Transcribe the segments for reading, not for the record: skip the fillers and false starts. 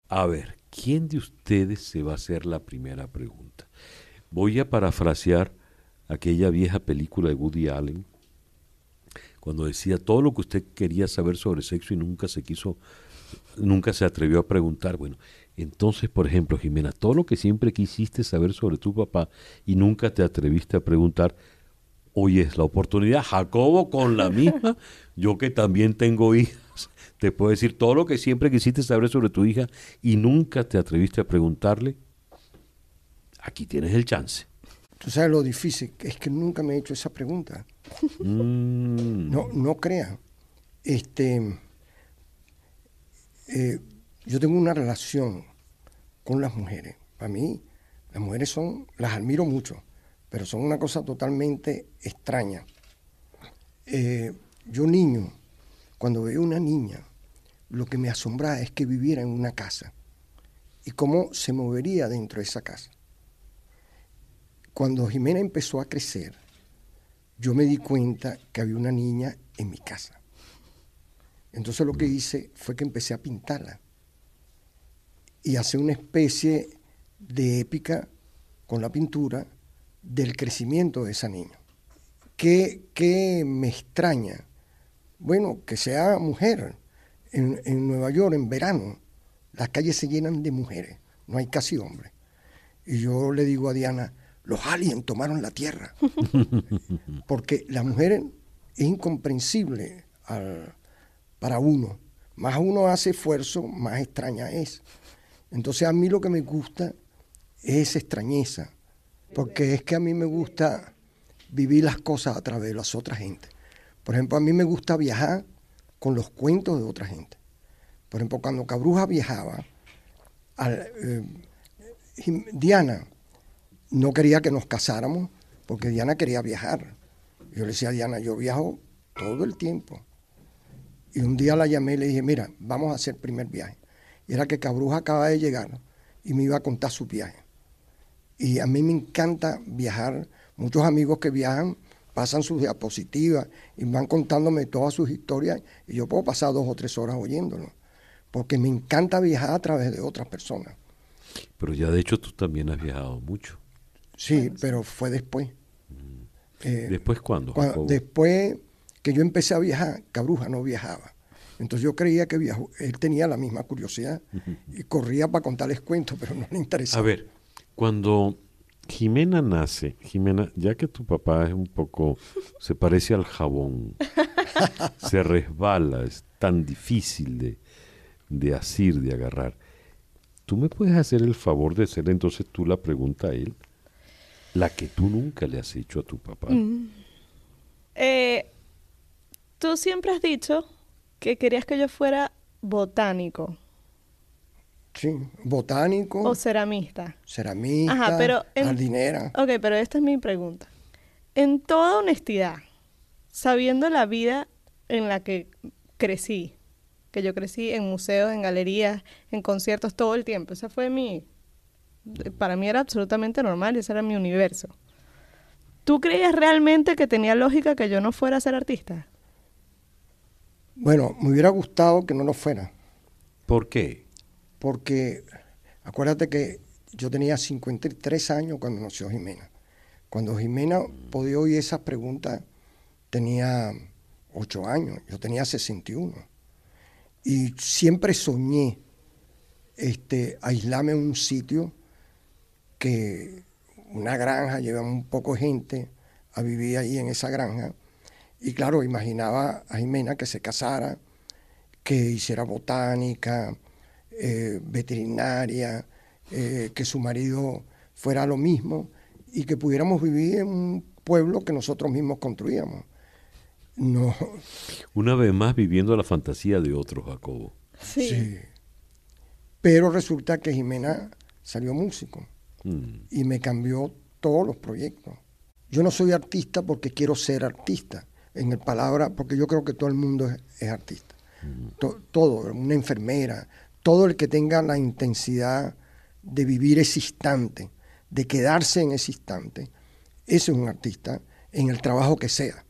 A ver, ¿quién de ustedes se va a hacer la primera pregunta? Voy a parafrasear aquella vieja película de Woody Allen, cuando decía todo lo que usted quería saber sobre sexo y nunca se atrevió a preguntar. Bueno, entonces, por ejemplo, Jimena, todo lo que siempre quisiste saber sobre tu papá y nunca te atreviste a preguntar, hoy es la oportunidad. Jacobo, con la misma, yo que también tengo hijas, te puedo decir todo lo que siempre quisiste saber sobre tu hija y nunca te atreviste a preguntarle. Aquí tienes el chance. Tú sabes lo difícil, es que nunca me he hecho esa pregunta. No, Mm. no crea. Este, yo tengo una relación con las mujeres. Para mí, las mujeres las admiro mucho, pero son una cosa totalmente extraña. Yo niño, cuando veo una niña, lo que me asombra es que viviera en una casa y cómo se movería dentro de esa casa. Cuando Jimena empezó a crecer, yo me di cuenta que había una niña en mi casa. Entonces lo que hice fue que empecé a pintarla y hacer una especie de épica con la pintura del crecimiento de esa niña. ¿Qué me extraña? Bueno, que sea mujer. En Nueva York, en verano, las calles se llenan de mujeres, no hay casi hombres. Y yo le digo a Diana, los aliens tomaron la Tierra. Porque la mujer es incomprensible para uno. Más uno hace esfuerzo, más extraña es. Entonces a mí lo que me gusta es esa extrañeza. Porque es que a mí me gusta vivir las cosas a través de las otras gente. Por ejemplo, a mí me gusta viajar con los cuentos de otra gente. Por ejemplo, cuando Cabruja viajaba, Diana no quería que nos casáramos porque Diana quería viajar. Yo le decía a Diana, yo viajo todo el tiempo. Y un día la llamé y le dije, mira, vamos a hacer el primer viaje. Y era que Cabruja acaba de llegar y me iba a contar su viaje. Y a mí me encanta viajar. Muchos amigos que viajan pasan sus diapositivas y van contándome todas sus historias y yo puedo pasar 2 o 3 horas oyéndolo. Porque me encanta viajar a través de otras personas. Pero ya de hecho tú también has viajado mucho. Sí, pero fue después. ¿Después cuándo, Jacobo? Después que yo empecé a viajar, Cabruja no viajaba. Entonces yo creía que él tenía la misma curiosidad y corría para contarles cuentos, pero no le A interesaba. ver, cuando Jimena nace, Jimena, ya que tu papá es un poco, se parece al jabón, se resbala, es tan difícil de asir, de agarrar. ¿Tú me puedes hacer el favor de hacer entonces tú la pregunta a él? La que tú nunca le has hecho a tu papá. Tú siempre has dicho que querías que yo fuera botánico Sí, botánico, o ceramista. ceramista, Ajá, pero jardinera. Ok, pero esta es mi pregunta. En toda honestidad, sabiendo la vida en la que crecí, que yo crecí en museos, en galerías, en conciertos todo el tiempo, esa fue para mí era absolutamente normal, ese era mi universo. ¿Tú creías realmente que tenía lógica que yo no fuera a ser artista? Bueno, me hubiera gustado que no lo fuera, ¿Por qué? porque acuérdate que yo tenía 53 años cuando nació Jimena. Cuando Jimena podía oír esas preguntas, tenía 8 años, yo tenía 61. Y siempre soñé aislarme en un sitio que una granja, llevamos un poco de gente a vivir ahí en esa granja. Y claro, imaginaba a Jimena que se casara, que hiciera botánica, veterinaria, que su marido fuera lo mismo y que pudiéramos vivir en un pueblo que nosotros mismos construíamos. No, Una vez más viviendo la fantasía de otro Jacobo. sí. Pero resulta que Jimena salió músico y me cambió todos los proyectos. Yo no soy artista porque quiero ser artista, en el palabra, porque yo creo que todo el mundo es artista. Todo, una enfermera, todo el que tenga la intensidad de vivir ese instante, de quedarse en ese instante, ese es un artista en el trabajo que sea.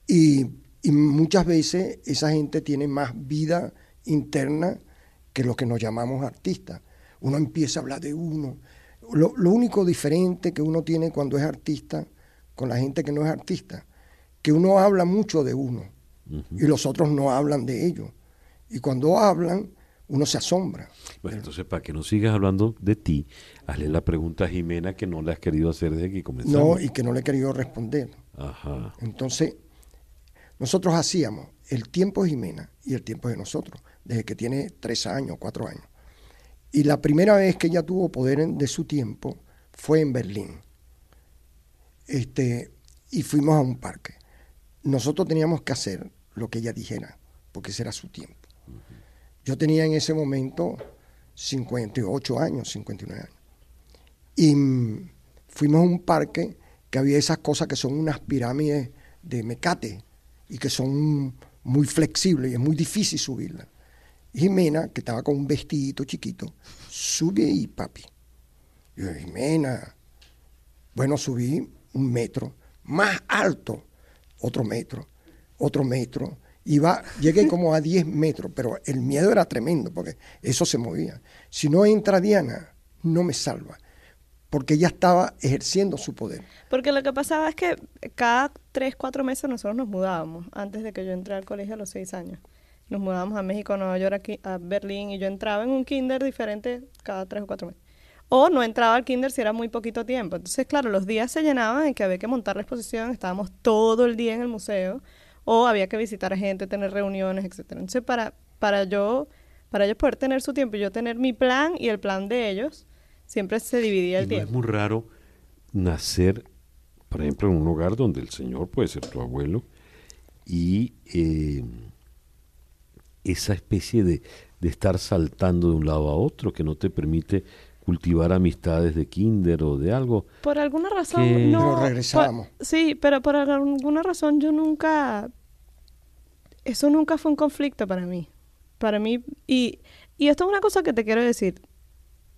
Y muchas veces esa gente tiene más vida interna que los que nos llamamos artistas. Uno empieza a hablar de uno. Lo único diferente que uno tiene cuando es artista con la gente que no es artista, que uno habla mucho de uno y los otros no hablan de ellos. Y cuando hablan, uno se asombra. Bueno, entonces, para que no sigas hablando de ti, hazle la pregunta a Jimena que no le has querido hacer desde que comenzamos. No, y que no le he querido responder. Ajá. Entonces, nosotros hacíamos el tiempo de Jimena y el tiempo de nosotros, desde que tiene 3 años, 4 años. Y la primera vez que ella tuvo poder de su tiempo fue en Berlín. Y fuimos a un parque. Nosotros teníamos que hacer lo que ella dijera, porque ese era su tiempo. Yo tenía en ese momento 58 años, 59 años. Y fuimos a un parque que había esas cosas que son unas pirámides de mecate y que son muy flexibles y es muy difícil subirlas. Y Jimena, que estaba con un vestidito chiquito, sube ahí, papi. Y yo, Jimena, bueno, subí 1 metro, más alto, otro metro. Llegué como a 10 metros, pero el miedo era tremendo porque eso se movía. Si no entra Diana, no me salva, porque ella estaba ejerciendo su poder. Porque lo que pasaba es que cada 3, 4 meses nosotros nos mudábamos, antes de que yo entré al colegio a los 6 años. Nos mudábamos a México, a Nueva York, aquí, a Berlín, y yo entraba en un kinder diferente cada 3 o 4 meses. O no entraba al kinder si era muy poquito tiempo. Entonces, claro, los días se llenaban en que había que montar la exposición, estábamos todo el día en el museo, o había que visitar a gente, tener reuniones, etcétera. Entonces, para ellos poder tener su tiempo y yo tener mi plan y el plan de ellos, siempre se dividía el Y no tiempo. es muy raro nacer, por ejemplo, en un hogar donde el Señor puede ser tu abuelo y esa especie de estar saltando de un lado a otro que no te permite cultivar amistades de kinder o de algo. Por alguna razón que- no... Pero regresábamos. Sí, pero por alguna razón yo nunca... Eso nunca fue un conflicto para mí. Para mí... Y esto es una cosa que te quiero decir,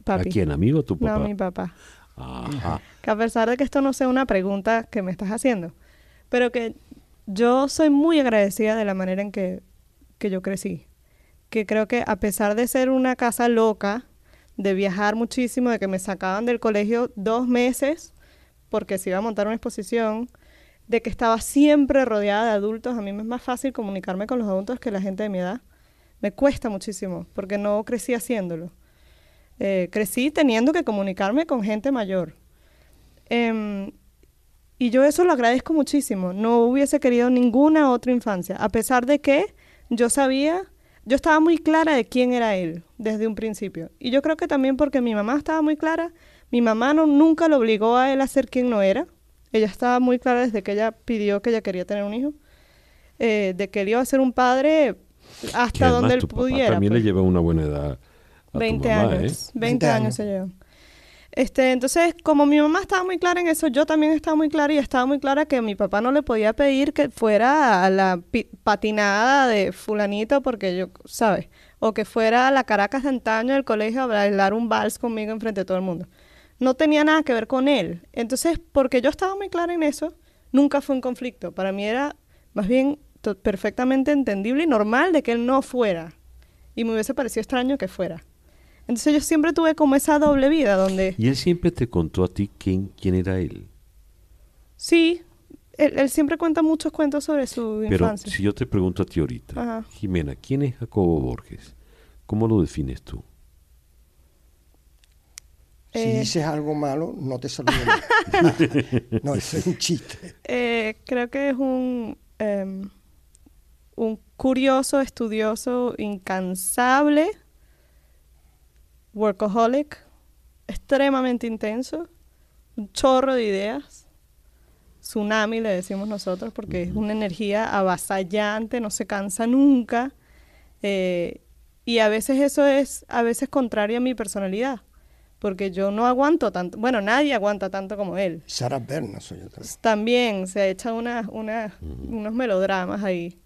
papi. ¿A quién? ¿Amigo o tu papá? No, mi papá. Ajá. Que a pesar de que esto no sea una pregunta que me estás haciendo, pero que yo soy muy agradecida de la manera en que yo crecí. Que creo que a pesar de ser una casa loca, de viajar muchísimo, de que me sacaban del colegio 2 meses porque se iba a montar una exposición, de que estaba siempre rodeada de adultos, a mí me es más fácil comunicarme con los adultos que la gente de mi edad. Me cuesta muchísimo porque no crecí haciéndolo. Crecí teniendo que comunicarme con gente mayor. Y yo eso lo agradezco muchísimo. No hubiese querido ninguna otra infancia, a pesar de que yo estaba muy clara de quién era él desde un principio. Y yo creo que también porque mi mamá estaba muy clara, mi mamá nunca lo obligó a él a ser quien no era. Ella estaba muy clara desde que ella pidió que ella quería tener un hijo, de que él iba a ser un padre Que hasta además donde él tu papá pudiera. también pues. le lleva una buena edad a 20 tu mamá, años. 20 20 años años. se llevan. Entonces, como mi mamá estaba muy clara en eso, yo también estaba muy clara y estaba muy clara que mi papá no le podía pedir que fuera a la patinada de fulanito porque yo, ¿sabes? O que fuera a la Caracas de antaño del colegio a bailar un vals conmigo enfrente de todo el mundo. No tenía nada que ver con él. Entonces, porque yo estaba muy clara en eso, nunca fue un conflicto. Para mí era más bien perfectamente entendible y normal de que él no fuera. Y me hubiese parecido extraño que fuera. Entonces yo siempre tuve como esa doble vida donde... Y él siempre te contó a ti quién era él. Sí, él siempre cuenta muchos cuentos sobre su Pero infancia. si yo te pregunto a ti ahorita, Ajá. Jimena, ¿quién es Jacobo Borges? ¿Cómo lo defines tú? Si Eh, dices algo malo, no te saludo. No, eso es un chiste. Creo que es un curioso, estudioso, incansable, workaholic, extremadamente intenso, un chorro de ideas, tsunami le decimos nosotros porque es una energía avasallante, no se cansa nunca, y a veces eso es contrario a mi personalidad, porque yo no aguanto tanto, bueno, nadie aguanta tanto como él. Sara Berna soy yo también. También se echa unos melodramas ahí.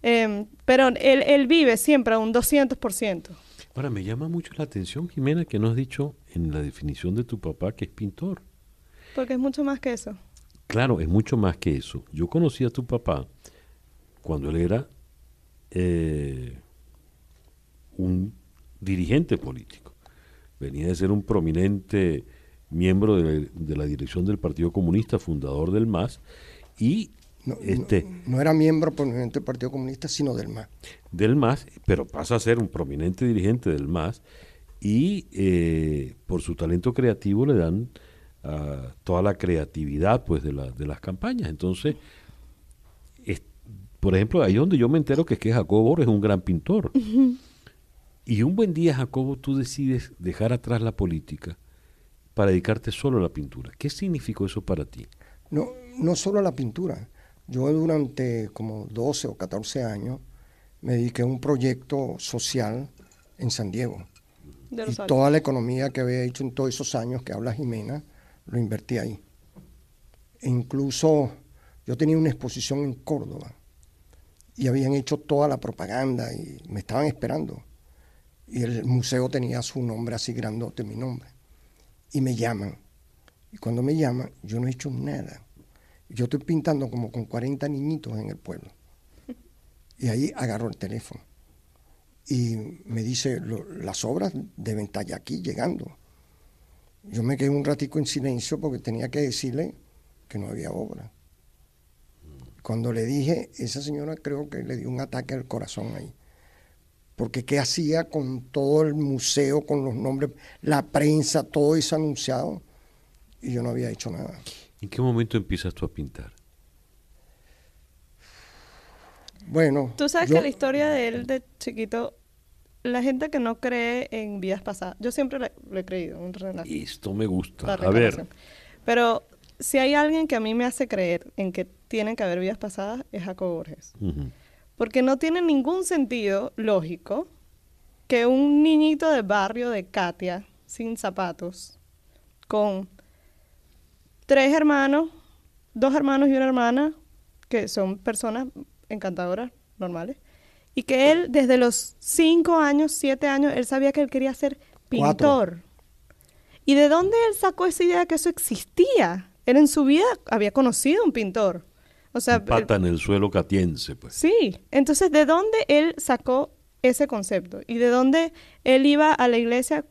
Pero él vive siempre a un 200%. Ahora, me llama mucho la atención, Jimena, que no has dicho en la definición de tu papá que es pintor. Porque es mucho más que eso. Claro, es mucho más que eso. Yo conocí a tu papá cuando él era un dirigente político. Venía de ser un prominente miembro de la dirección del Partido Comunista, fundador del MAS, y no era miembro prominente del Partido Comunista, sino del MAS. Del MAS, pero pasa a ser un prominente dirigente del MAS, y por su talento creativo le dan toda la creatividad pues de las campañas. Entonces, por ejemplo, ahí es donde yo me entero que Jacobo Borges es un gran pintor. Y un buen día, Jacobo, tú decides dejar atrás la política para dedicarte solo a la pintura. ¿Qué significó eso para ti? No solo a la pintura. Yo durante como 12 o 14 años me dediqué a un proyecto social en San Diego. Y toda la economía que había hecho en todos esos años que habla Jimena, lo invertí ahí. E incluso yo tenía una exposición en Córdoba y habían hecho toda la propaganda y me estaban esperando. Y el museo tenía su nombre así grandote, mi nombre. Y me llaman. Y cuando me llaman, yo no he hecho nada. Yo estoy pintando como con 40 niñitos en el pueblo. Y ahí agarro el teléfono. Y me dice, las obras deben estar ya aquí llegando. Yo me quedé un ratico en silencio porque tenía que decirle que no había obra. Cuando le dije, esa señora creo que le dio un ataque al corazón ahí. Porque qué hacía con todo el museo, con los nombres, la prensa, todo eso anunciado, y yo no había hecho nada. ¿En qué momento empiezas tú a pintar? Bueno, tú sabes que la historia de él de chiquito, la gente que no cree en vidas pasadas, yo siempre lo he creído, Esto me gusta. A ver. Pero si hay alguien que a mí me hace creer en que tienen que haber vidas pasadas, es Jacobo Borges. Uh-huh. Porque no tiene ningún sentido lógico que un niñito de barrio de Katia, sin zapatos, con 3 hermanos, 2 hermanos y una hermana, que son personas encantadoras, normales, y que él desde los 5 años, 7 años, él sabía que él quería ser pintor. 4. ¿Y de dónde él sacó esa idea que eso existía? Él en su vida había conocido a un pintor. O sea, pata en el suelo catiense, pues. Sí, entonces, ¿de dónde él sacó ese concepto? ¿Y de dónde él iba a la iglesia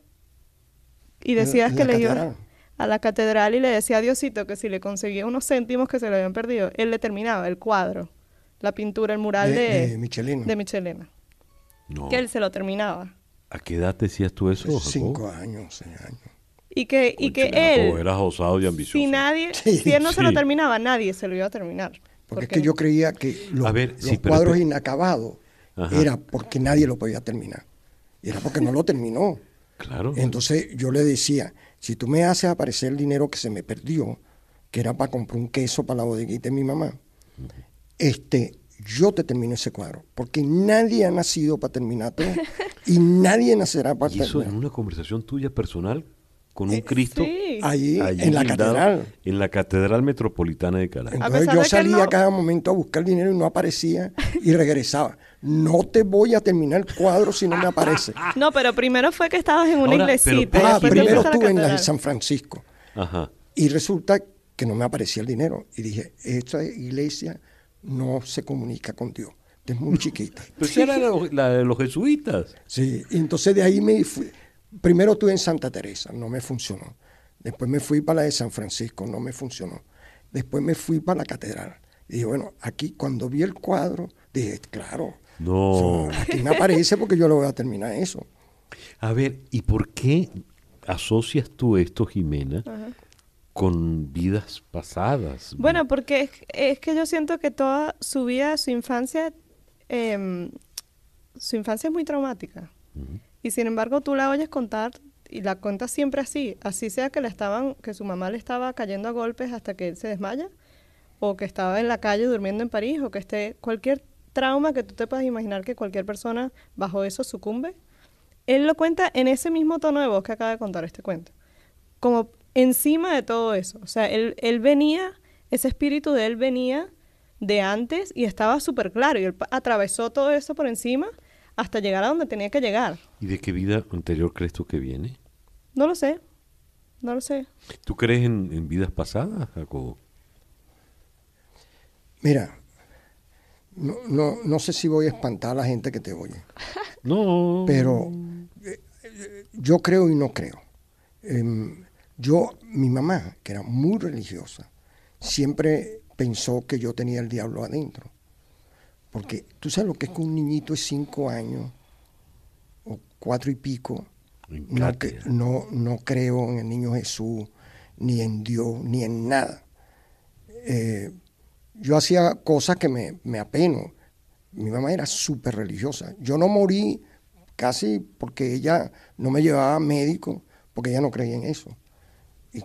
y decía que le iba a la catedral y le decía a Diosito que si le conseguía unos céntimos que se le habían perdido, él le terminaba el cuadro, la pintura, el mural de Michelena? No. Que él se lo terminaba. ¿A qué edad decías tú eso, Jacobo? 5 años, 6 años. Y que él, eras osado y ambicioso. Si él no se lo terminaba, nadie se lo iba a terminar. Porque es que yo creía que los cuadros inacabados era porque nadie lo podía terminar. Y era porque no lo terminó. Claro. Entonces yo le decía, si tú me haces aparecer el dinero que se me perdió, que era para comprar un queso para la bodeguita de mi mamá, yo te termino ese cuadro. Porque nadie ha nacido para terminarlo y nadie nacerá para terminar. ¿Y eso en una conversación tuya personal? Con un Cristo allí en la catedral. En la Catedral Metropolitana de Caracas. Entonces yo salía a cada momento a buscar dinero y no aparecía y regresaba. No te voy a terminar el cuadro si no me aparece. No, pero primero fue que estabas en una iglesita. Primero estuve en la de San Francisco. Ajá. Y resulta que no me aparecía el dinero. Y dije, esta iglesia no se comunica con Dios. Es muy chiquita. Pero esa era la de los jesuitas. Sí, y entonces de ahí me fui. Primero estuve en Santa Teresa, no me funcionó. Después me fui para la de San Francisco, no me funcionó. Después me fui para la catedral. Y dije, bueno, aquí cuando vi el cuadro, dije, claro, aquí me aparece porque yo lo voy a terminar eso. A ver, ¿y por qué asocias tú esto, Jimena, con vidas pasadas? Bueno, porque es que yo siento que toda su vida, su infancia es muy traumática. Uh-huh. Y sin embargo, tú la oyes contar y la cuentas siempre así sea que su mamá le estaba cayendo a golpes hasta que él se desmaya, o que estaba en la calle durmiendo en París, o que esté cualquier trauma que tú te puedas imaginar que cualquier persona bajo eso sucumbe. Él lo cuenta en ese mismo tono de voz que acaba de contar este cuento, como encima de todo eso. O sea, él venía, ese espíritu de él venía de antes y estaba súper claro, y él atravesó todo eso por encima hasta llegar a donde tenía que llegar. ¿Y de qué vida anterior crees tú que viene? No lo sé. ¿Tú crees en vidas pasadas, Jacobo? Mira, no sé si voy a espantar a la gente que te oye. No. Pero yo creo y no creo. Mi mamá, que era muy religiosa, siempre pensó que yo tenía el diablo adentro. Porque tú sabes lo que es que un niñito de 5 años o 4 y pico, no creo en el niño Jesús, ni en Dios, ni en nada. Yo hacía cosas que me apeno. Mi mamá era súper religiosa. Yo no morí casi porque ella no me llevaba a médico, porque ella no creía en eso. Y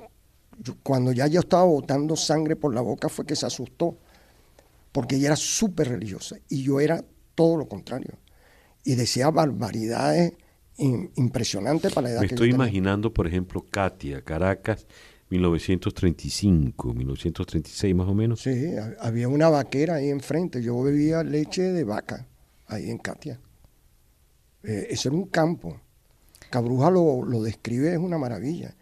cuando ya yo estaba botando sangre por la boca fue que se asustó, porque ella era súper religiosa y yo era todo lo contrario. Y decía barbaridades impresionantes para la edad Me que estoy yo tenía. imaginando, por ejemplo, Katia, Caracas, 1935, 1936 más o menos. Sí, había una vaquera ahí enfrente. Yo bebía leche de vaca ahí en Katia. Eso era un campo. Cabruja lo describe, es una maravilla.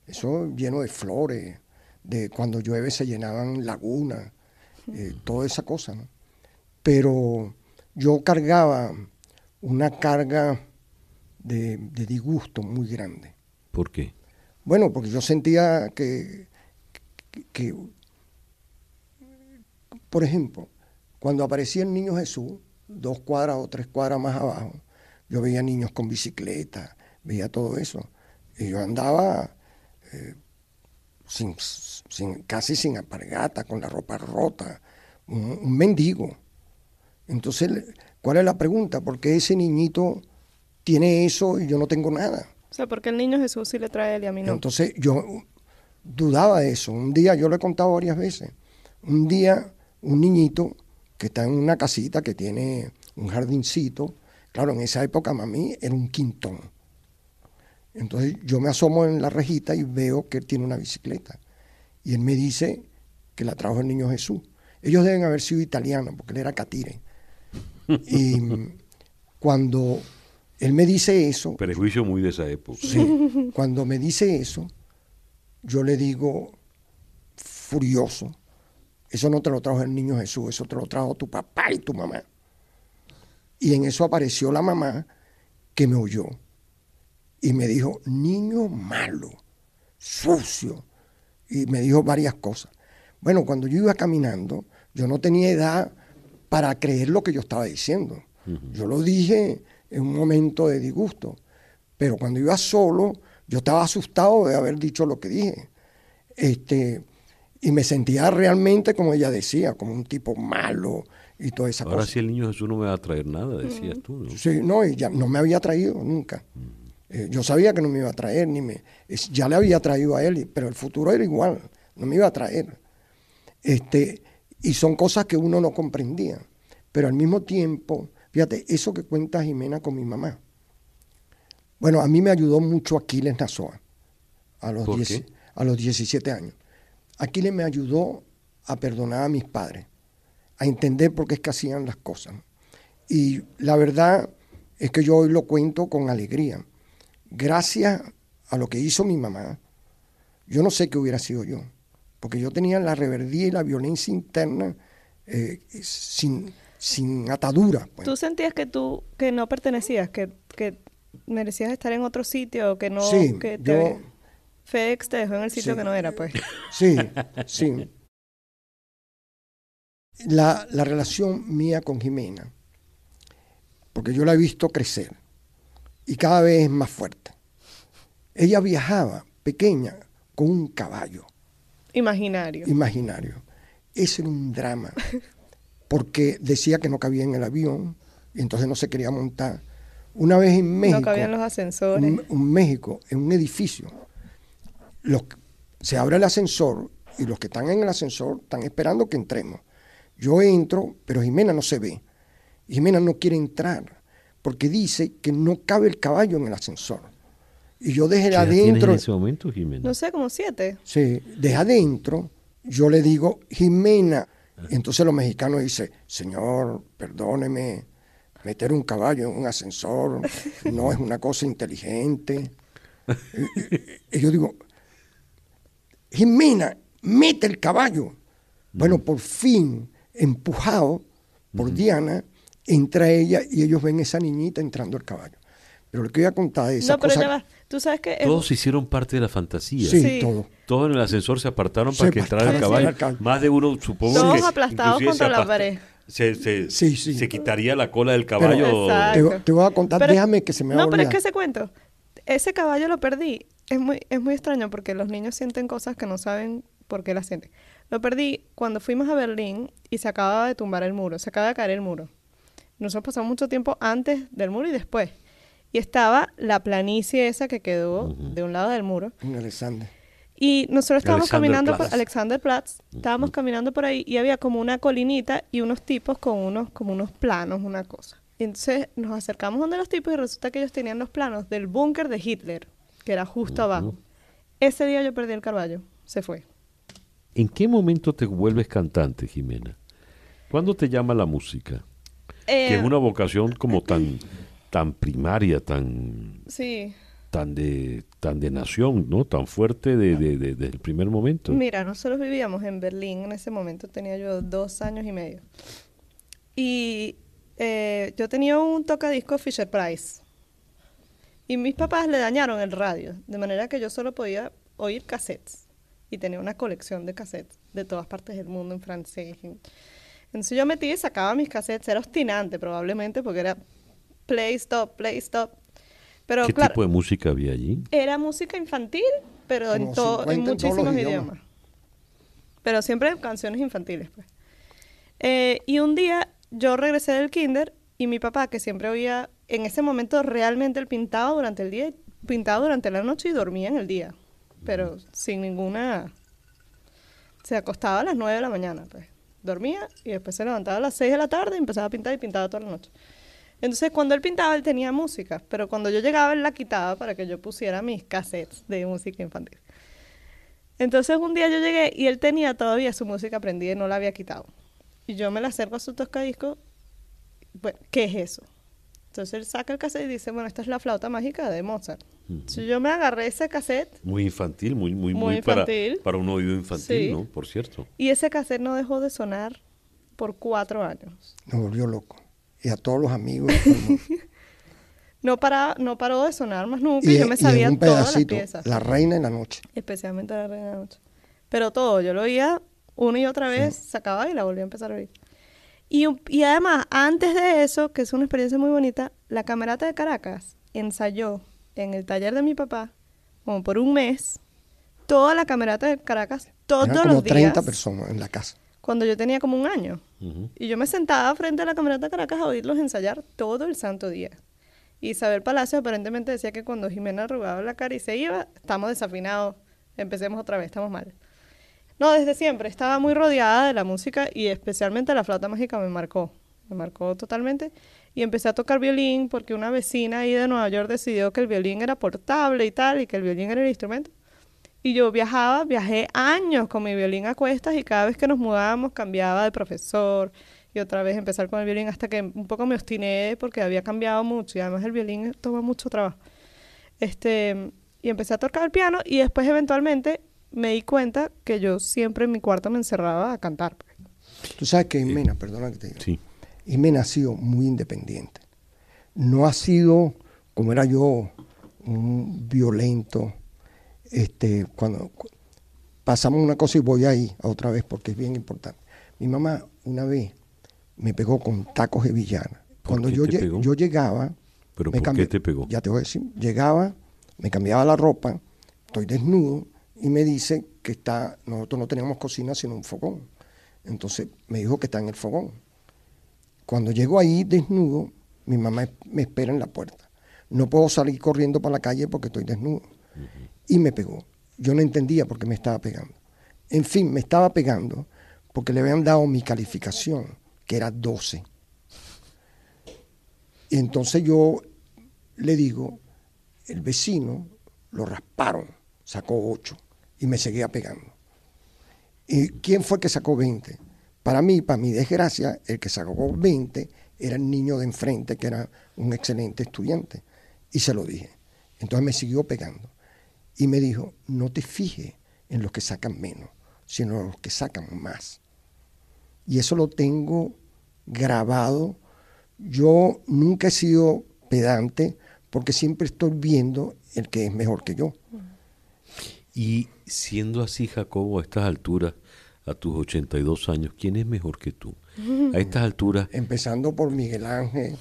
Eso lleno de flores, de cuando llueve se llenaban lagunas, toda esa cosa, ¿no? Pero yo cargaba una carga de disgusto muy grande. ¿Por qué? Bueno, porque yo sentía que, por ejemplo, cuando aparecía el niño Jesús, 2 cuadras o 3 cuadras más abajo, yo veía niños con bicicleta, veía todo eso. Y yo andaba casi sin alpargata, con la ropa rota, un mendigo. Entonces, ¿cuál es la pregunta? ¿Por qué ese niñito tiene eso y yo no tengo nada? O sea, porque el niño Jesús sí le trae a él y a mí no. Entonces yo dudaba de eso. Un día, yo lo he contado varias veces, un día un niñito que está en una casita que tiene un jardincito, claro, en esa época mami era un quintón. Entonces yo me asomo en la rejita y veo que él tiene una bicicleta. Y él me dice que la trajo el niño Jesús. Ellos deben haber sido italianos, porque él era catire. Y cuando él me dice eso... Prejuicio muy de esa época. Sí, cuando me dice eso, yo le digo, furioso, eso no te lo trajo el niño Jesús, eso te lo trajo tu papá y tu mamá. Y en eso apareció la mamá que me oyó y me dijo, niño malo, sucio, y me dijo varias cosas. Bueno, cuando yo iba caminando, yo no tenía edad para creer lo que yo estaba diciendo. Yo lo dije en un momento de disgusto, pero cuando iba solo, yo estaba asustado de haber dicho lo que dije. Y me sentía realmente, como ella decía, como un tipo malo y toda esa cosa. Ahora sí el niño Jesús no me va a traer nada, decías tú, ¿no? Sí, no, y ya no me había traído nunca. Yo sabía que no me iba a traer, ya le había traído a él, pero el futuro era igual, no me iba a traer. Y son cosas que uno no comprendía. Pero al mismo tiempo, fíjate, eso que cuenta Jimena con mi mamá. Bueno, a mí me ayudó mucho Aquiles Nazoa a los 17 años. Aquiles me ayudó a perdonar a mis padres, a entender por qué es que hacían las cosas. Y la verdad es que yo hoy lo cuento con alegría. Gracias a lo que hizo mi mamá, yo no sé qué hubiera sido yo, porque yo tenía la rebeldía y la violencia interna sin atadura. Pues. ¿Tú sentías que no pertenecías, que merecías estar en otro sitio, que no... Sí, que FedEx te dejó en el sitio que no era, pues? Sí, sí. La relación mía con Jimena, porque yo la he visto crecer y cada vez es más fuerte. Ella viajaba pequeña con un caballo. Imaginario. Ese era un drama, porque decía que no cabía en el avión y entonces no se quería montar. Una vez en México... No cabían los ascensores. México, en un edificio, se abre el ascensor y los que están en el ascensor están esperando que entremos. Yo entro, pero Jimena no se ve. Jimena no quiere entrar porque dice que no cabe el caballo en el ascensor. Y yo desde adentro... en ese momento, Jimena? No sé, como 7. Sí, desde adentro yo le digo, Jimena. Entonces los mexicanos dicen, señor, perdóneme, meter un caballo en un ascensor no es una cosa inteligente. Y yo digo, Jimena, mete el caballo. Bueno, por fin, empujado por Diana, entra ella y ellos ven esa niñita entrando al caballo. Pero lo que voy a contar es esa No, pero cosa. ya va. Tú sabes que... Todos hicieron parte de la fantasía. Sí, Sí. todo. Todos en el ascensor se apartaron Se para que entrara el apartaron, caballo. sí, sí. Más de uno, supongo Todos que aplastados inclusive contra la pared. Se Sí. quitaría la cola del caballo. Exacto. Te voy a contar, Pero- déjame que se me va a No, pero es olvidar. que ese cuento, ese caballo lo perdí. Es muy extraño porque los niños sienten cosas que no saben por qué las sienten. Lo perdí cuando fuimos a Berlín y se acababa de tumbar el muro, se acaba de caer el muro. Nosotros pasamos mucho tiempo antes del muro y después. Y estaba la planicie esa que quedó de un lado del muro. En Alexander. Y nosotros estábamos caminando por Alexanderplatz. Alexanderplatz, estábamos caminando por ahí y había como una colinita y unos tipos con como unos planos, una cosa. Y entonces nos acercamos donde los tipos y resulta que ellos tenían los planos del búnker de Hitler, que era justo abajo. Ese día yo perdí el caballo, se fue. ¿En qué momento te vuelves cantante, Jimena? ¿Cuándo te llama la música? Que es una vocación como tan primaria, Sí. tan de nación, ¿no? Tan fuerte desde el primer momento. Mira, nosotros vivíamos en Berlín, en ese momento tenía yo 2 años y medio. Y yo tenía un tocadiscos Fisher Price. Y mis papás le dañaron el radio, de manera que yo solo podía oír cassettes. Y tenía una colección de cassettes de todas partes del mundo en francés. Entonces yo metí y sacaba mis cassettes. Era obstinante probablemente porque era play, stop, play, stop. Pero ¿Qué claro, tipo de música había allí? era música infantil, pero Como en 50 en todos muchísimos los idiomas. idiomas. Pero siempre canciones infantiles, pues. Y un día yo regresé del kinder y mi papá, que siempre oía, en ese momento realmente él pintaba durante el día, pintaba durante la noche y dormía en el día. Pero sin ninguna... Se acostaba a las 9 de la mañana, pues. Dormía y después se levantaba a las 6 de la tarde y empezaba a pintar y pintaba toda la noche. Entonces, cuando él pintaba, él tenía música, pero cuando yo llegaba, él la quitaba para que yo pusiera mis cassettes de música infantil. Entonces, un día yo llegué y él tenía todavía su música prendida y no la había quitado. Y yo me la acerco a su tocadiscos, bueno, ¿qué es eso? Entonces, él saca el cassette y dice, bueno, esta es la flauta mágica de Mozart. Entonces, yo me agarré ese cassette Muy infantil, muy infantil. para un oído infantil, Sí. ¿no? Por cierto. y ese cassette no dejó de sonar por 4 años. Nos volvió loco. Y a todos los amigos. y todo el mundo. No paró de sonar más nunca y yo me en sabía un todas las pedacito, piezas. La Reina en la Noche. Especialmente la Reina de la Noche. Pero todo, yo lo oía una y otra vez, sacaba y la volvía a empezar a oír. Y además, antes de eso, que es una experiencia muy bonita, la Camerata de Caracas ensayó en el taller de mi papá, como por un mes, toda la Camerata de Caracas, todos Eran como los 30 días, personas en la casa. cuando yo tenía como 1 año. Ujú. Y yo me sentaba frente a la Camerata de Caracas a oírlos ensayar todo el santo día. Isabel Palacio aparentemente decía que cuando Jimena arrugaba la cara y se iba, estamos desafinados, empecemos otra vez, estamos mal. No, desde siempre, estaba muy rodeada de la música y especialmente la flauta mágica me marcó totalmente. Y empecé a tocar violín porque una vecina ahí de Nueva York decidió que el violín era portable y tal, y que el violín era el instrumento. Y yo viajé años con mi violín a cuestas y cada vez que nos mudábamos cambiaba de profesor y otra vez empezar con el violín hasta que un poco me obstiné porque había cambiado mucho y además el violín toma mucho trabajo. Y empecé a tocar el piano y después eventualmente me di cuenta que yo siempre en mi cuarto me encerraba a cantar, pues. Tú sabes que Jimena, perdona que te diga, Sí. Jimena ha sido muy independiente. No ha sido como era yo, un violento. Cuando pasamos una cosa y voy ahí a otra vez porque es bien importante. Mi mamá una vez me pegó con tacos de villana. Cuando qué yo, te pegó? yo llegaba, ¿Pero me por qué te pegó? Ya te voy a decir, llegaba, me cambiaba la ropa, estoy desnudo y me dice que nosotros no teníamos cocina sino un fogón. Entonces me dijo que está en el fogón. Cuando llego ahí desnudo, mi mamá me espera en la puerta. No puedo salir corriendo para la calle porque estoy desnudo. Y me pegó. Yo no entendía por qué me estaba pegando. En fin, me estaba pegando porque le habían dado mi calificación, que era 12. Y entonces yo le digo, el vecino lo rasparon, sacó 8 y me seguía pegando. ¿Y quién fue que sacó 20? Para mi desgracia, el que sacó 20 era el niño de enfrente, que era un excelente estudiante. Y se lo dije. Entonces me siguió pegando. Y me dijo, no te fijes en los que sacan menos, sino en los que sacan más. Y eso lo tengo grabado. Yo nunca he sido pedante, porque siempre estoy viendo el que es mejor que yo. Y siendo así, Jacobo, a estas alturas, a tus 82 años, ¿quién es mejor que tú? A estas alturas, Empezando por Miguel Ángel,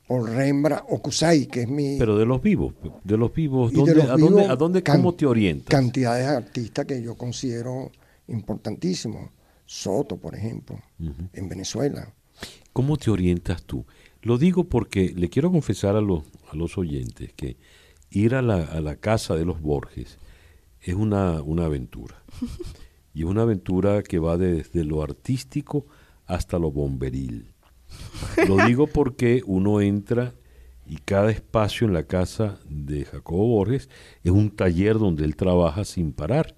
por Rembrandt o Kusai, que es mi... pero de los vivos, y de los vivos, ¿a dónde, cómo te orientas? Cantidades de artistas que yo considero importantísimos. Soto, por ejemplo, en Venezuela. ¿Cómo te orientas tú? Lo digo porque le quiero confesar a los oyentes que ir a la casa de los Borges es una aventura. Y es una aventura que va desde lo artístico hasta lo bomberil. Lo digo porque uno entra y cada espacio en la casa de Jacobo Borges es un taller donde él trabaja sin parar.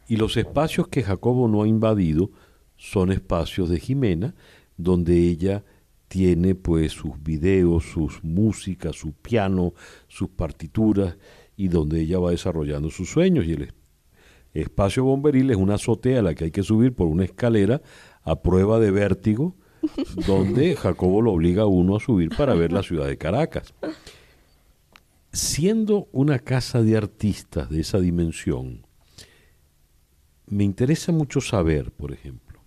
Y los espacios que Jacobo no ha invadido son espacios de Jimena, donde ella tiene pues sus videos, sus músicas, su piano, sus partituras, y donde ella va desarrollando sus sueños. Y el espacio bomberil es una azotea a la que hay que subir por una escalera a prueba de vértigo, donde Jacobo lo obliga a uno a subir para ver la ciudad de Caracas. Siendo una casa de artistas de esa dimensión, me interesa mucho saber, por ejemplo,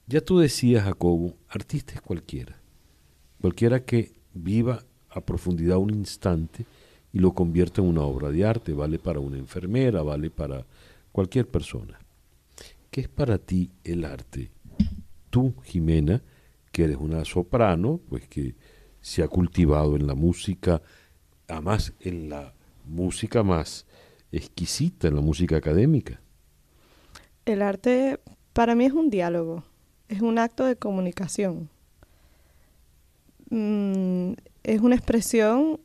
ya tú decías, Jacobo, artista es cualquiera que viva a profundidad un instante y lo convierta en una obra de arte, vale para una enfermera, vale para cualquier persona. ¿Qué es para ti el arte? Tú, Jimena, que eres una soprano, pues que se ha cultivado en la música, además en la música más exquisita, en la música académica. El arte para mí es un diálogo, es un acto de comunicación. Es una expresión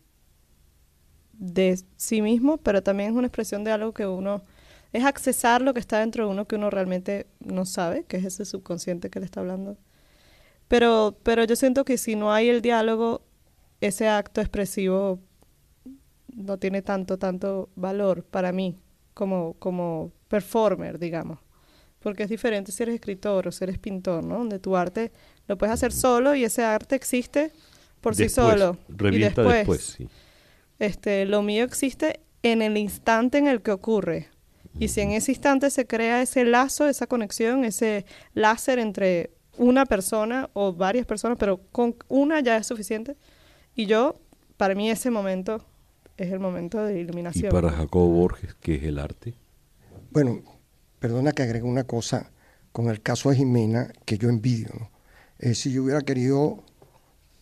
de sí mismo, pero también es una expresión de algo que uno... Es accesar lo que está dentro de uno que uno realmente no sabe, que es ese subconsciente que le está hablando. Pero yo siento que si no hay el diálogo, ese acto expresivo no tiene tanto valor para mí como performer, digamos. Porque es diferente si eres escritor o si eres pintor, ¿no? Donde tu arte lo puedes hacer solo y ese arte existe por sí solo. Revienta y después, sí. Lo mío existe en el instante en el que ocurre. Y si en ese instante se crea ese lazo, esa conexión, ese láser entre una persona o varias personas, pero con una ya es suficiente. Y para mí ese momento es el momento de iluminación. ¿Y para Jacobo Borges qué es el arte? Bueno, perdona que agregue una cosa con el caso de Jimena que yo envidio, ¿no? Es decir, yo hubiera querido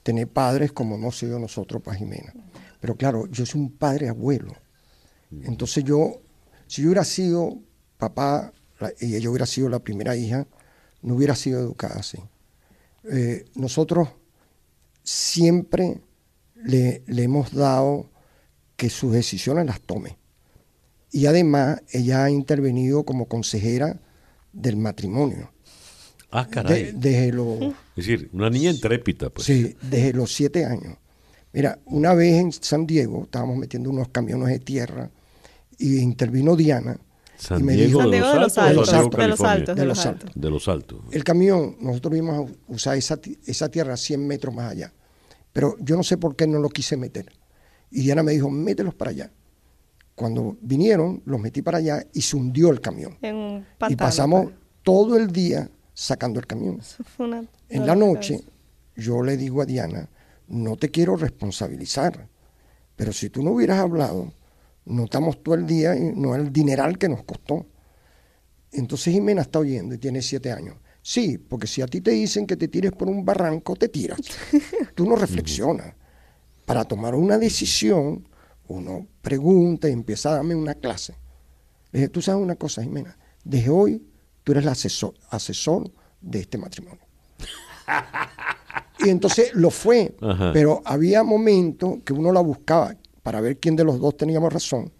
tener padres como no sido nosotros para Jimena. Pero claro, yo soy un padre abuelo. Entonces si yo hubiera sido papá y ella hubiera sido la primera hija, no hubiera sido educada así. Nosotros siempre le hemos dado que sus decisiones las tome. Y además ella ha intervenido como consejera del matrimonio. Ah, caray. Es decir, una niña intrépida, pues. Sí, desde los 7 años. Mira, una vez en San Diego estábamos metiendo unos camiones de tierra y intervino Diana. San Diego de los Altos. De los Altos. El camión, nosotros íbamos a usar esa tierra 100 metros más allá. Pero yo no sé por qué no lo quise meter. Y Diana me dijo, mételos para allá. Cuando vinieron, los metí para allá y se hundió el camión. En un pantano, y pasamos todo el día sacando el camión. En la noche, yo le digo a Diana, no te quiero responsabilizar, pero si tú no hubieras hablado, no estamos todo el día y no el dineral que nos costó. Entonces Jimena está oyendo y tiene 7 años. Sí, porque si a ti te dicen que te tires por un barranco, te tiras. Tú no reflexionas. Para tomar una decisión, uno pregunta y empieza a darme una clase. Le dije, tú sabes una cosa, Jimena, desde hoy tú eres el asesor de este matrimonio. Y entonces lo fue. Ajá. Pero había momentos que uno la buscaba para ver quién de los dos teníamos razón.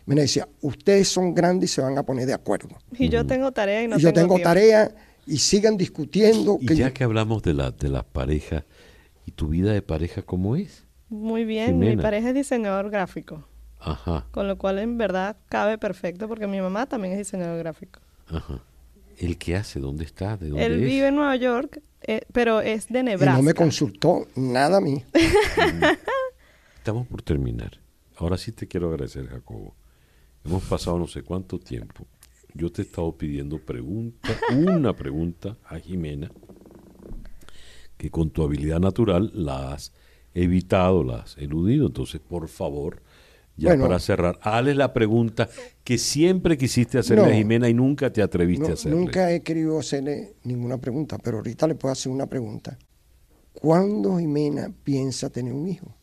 Me decía, ustedes son grandes y se van a poner de acuerdo. Y yo tengo tarea y no yo tengo tiempo. Tarea y sigan discutiendo. Y ya que hablamos de las parejas, ¿y tu vida de pareja cómo es? Muy bien, Jimena. Mi pareja es diseñador gráfico. Ajá. Con lo cual en verdad cabe perfecto porque mi mamá también es diseñador gráfico. Ajá. ¿El qué hace? ¿Dónde está? ¿De dónde Él es? vive en Nueva York, pero es de Nebraska. Y no me consultó nada a mí. Estamos por terminar. Ahora sí te quiero agradecer, Jacobo. Hemos pasado no sé cuánto tiempo. Yo te he estado pidiendo una pregunta a Jimena, que con tu habilidad natural la has evitado, la has eludido. Entonces, por favor, ya Bueno, para cerrar, hazle la pregunta que siempre quisiste hacerle a No. Jimena y nunca te atreviste a hacerle. Nunca he querido hacerle ninguna pregunta, pero ahorita le puedo hacer una pregunta. ¿Cuándo Jimena piensa tener un hijo?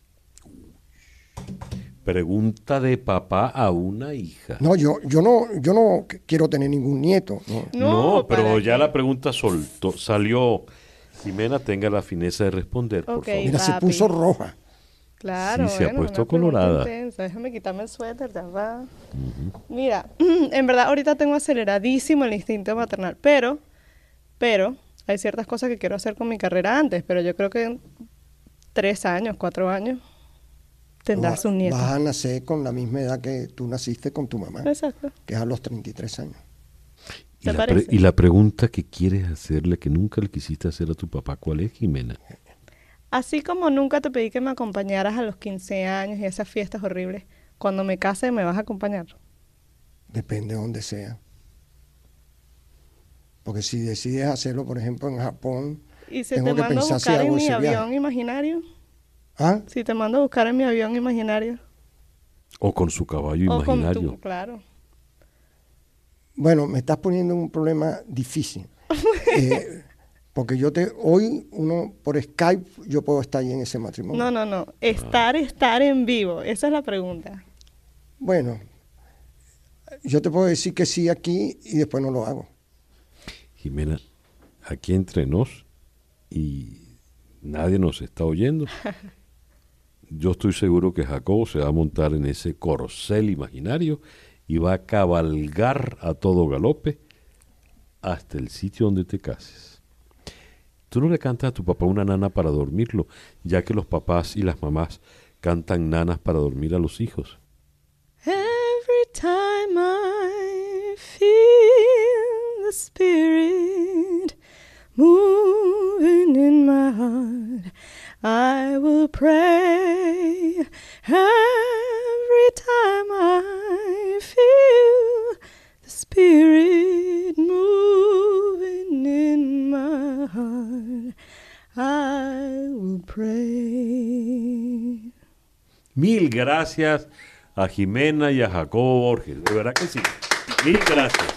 Pregunta de papá a una hija. No, yo no quiero tener ningún nieto. No. No, pero ¿para ya qué? la pregunta salió. Jimena, tenga la fineza de responder, por Ok. favor. Mira, se papi. puso roja. Claro, Sí, se ha bueno, puesto una pregunta colorada. intensa. Déjame quitarme el suéter, ya va. Mira, en verdad ahorita tengo aceleradísimo el instinto maternal, pero hay ciertas cosas que quiero hacer con mi carrera antes, pero yo creo que en 3 años, 4 años tendrás un nieto. Vas a nacer con la misma edad que tú naciste con tu mamá, Exacto. que es a los 33 años. ¿Te parece? Y la pregunta que quieres hacerle, que nunca le quisiste hacer a tu papá, ¿cuál es, Jimena? Así como nunca te pedí que me acompañaras a los 15 años y esas fiestas horribles, cuando me case me vas a acompañar. Depende de donde sea. Porque si decides hacerlo, por ejemplo, en Japón, ¿Y si tengo te que mando a pensar si buscar en hago mi ese avión viaje. imaginario? ¿Ah? Si te mando a buscar en mi avión imaginario. O con su caballo O con imaginario. tu, claro. Bueno, me estás poniendo en un problema difícil. Porque hoy uno por Skype yo puedo estar ahí en ese matrimonio. No. Estar en vivo. Esa es la pregunta. Bueno, yo te puedo decir que sí aquí y después no lo hago. Jimena, aquí entre nos, y nadie nos está oyendo, yo estoy seguro que Jacobo se va a montar en ese corcel imaginario y va a cabalgar a todo galope hasta el sitio donde te cases. Tú no le cantas a tu papá una nana para dormirlo, ya que los papás y las mamás cantan nanas para dormir a los hijos. Every time I feel the spirit moving in my heart, I will pray. Every time I feel the spirit moving in my heart, I will pray. Mil gracias a Jimena y a Jacobo Borges. De verdad que sí. Mil gracias.